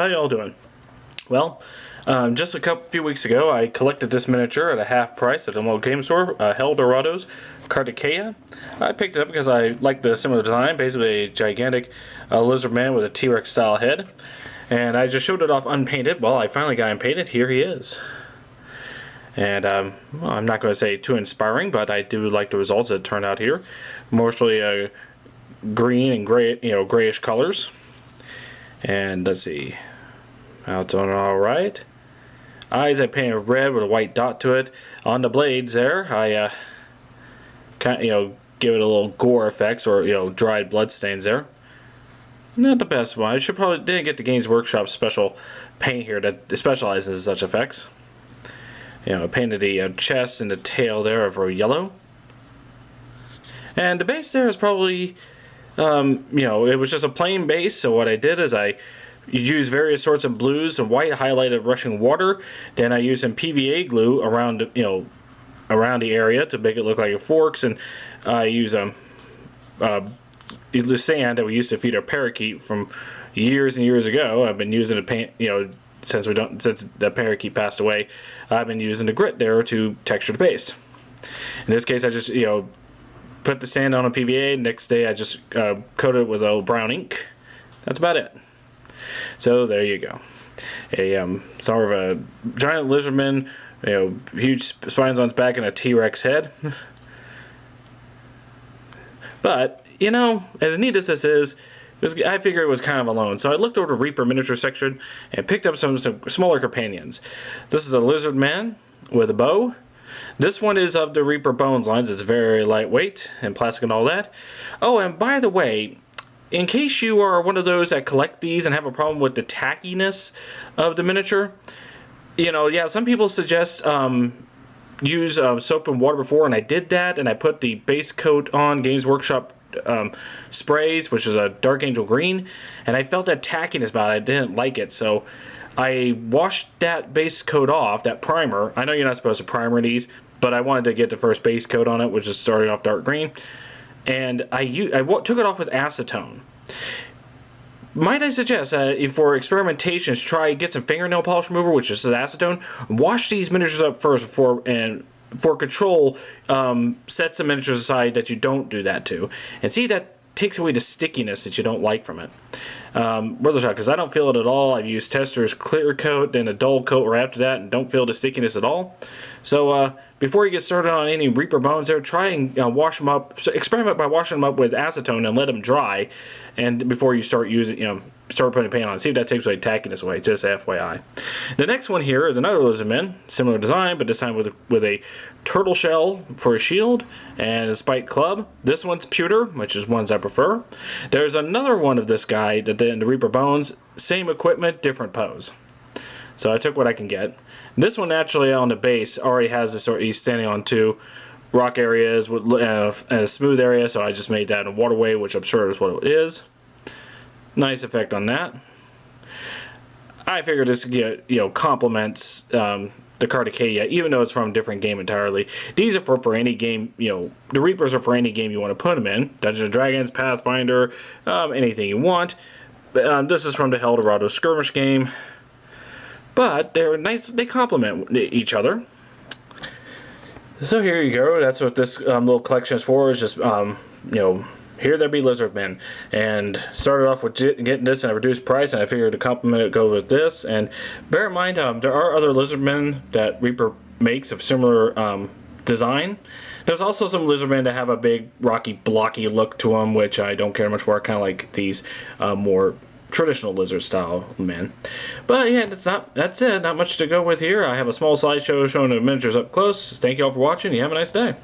How y'all doing? Well, just a few weeks ago, I collected this miniature at a half price at a local game store, Hell Dorado's Kartikeya. I picked it up because I like the similar design, basically a gigantic Lizardman with a T-Rex style head. And I just showed it off unpainted. Well, I finally got him painted. Here he is. And well, I'm not going to say too inspiring, but I do like the results that turned out here. Mostly green and gray, grayish colors. And let's see, mount's on all right. Eyes I painted red with a white dot to it. On the blades there, I kind of give it a little gore effects or dried blood stains there. Not the best one. I should probably didn't get the Games Workshop special paint here that specializes in such effects. I painted the chest and the tail there over yellow. And the base there is probably, it was just a plain base. So what I did is I used various sorts of blues and white highlighted rushing water. Then I used some PVA glue around, around the area to make it look like it forks. And I use the sand that we used to feed our parakeet from years and years ago. I've been using to paint, since the parakeet passed away. I've been using the grit there to texture the base. In this case, I just put the sand on a PVA. Next day, I just coated it with a brown ink. That's about it. So there you go. A sort of a giant lizardman, huge spines on its back and a T-Rex head. But as neat as this is, I figured it was kind of alone, so I looked over the Reaper miniature section and picked up some smaller companions. This is a Lizardman with a bow. This one is of the Reaper Bones lines. It's very lightweight and plastic and all that. Oh, and by the way, in case you are one of those that collect these and have a problem with the tackiness of the miniature, some people suggest use soap and water before, and I did that, and I put the base coat on Games Workshop sprays, which is a Dark Angel green, and I felt that tackiness about it. I didn't like it, so I washed that base coat off, that primer. I know you're not supposed to primer these, but I wanted to get the first base coat on it, which is starting off dark green, and I took it off with acetone. Might I suggest for experimentations, get some fingernail polish remover, which is acetone. Wash these miniatures up first for control, set some miniatures aside that you don't do that to, and see if that takes away the stickiness that you don't like from it. Worth a shot, because I don't feel it at all. I've used Tester's clear coat, then a dull coat right after that, and don't feel the stickiness at all. So before you get started on any Reaper bones there, try and wash them up. So experiment by washing them up with acetone and let them dry, and before you start using, start putting paint on. See if that takes away tackiness away, just FYI. The next one here is another Lizardman, similar design, but this time with a turtle shell for a shield and a spiked club. This one's pewter, which is ones I prefer. There's another one of this guy that did in the Reaper Bones, same equipment, different pose. So I took what I can get. This one actually on the base already has this he's standing on two rock areas with a smooth area, so I just made that a waterway, which I'm sure is what it is. Nice effect on that. I figured this complements the Kartikeya, even though it's from a different game entirely. These are for any game, the Reapers are for any game you want to put them in. Dungeons & Dragons, Pathfinder, anything you want. This is from the Hell Dorado skirmish game. But they're nice, they complement each other. So here you go, that's what this little collection is for, is just, here there be Lizardmen. And started off with getting this at a reduced price, and I figured to complement it, go with this. And bear in mind, there are other Lizardmen that Reaper makes of similar design. There's also some Lizardmen that have a big, rocky, blocky look to them, which I don't care much for. I kind of like these more traditional lizard style men. But yeah, that's it. Not much to go with here. I have a small slideshow showing the miniatures up close. Thank you all for watching. You have a nice day.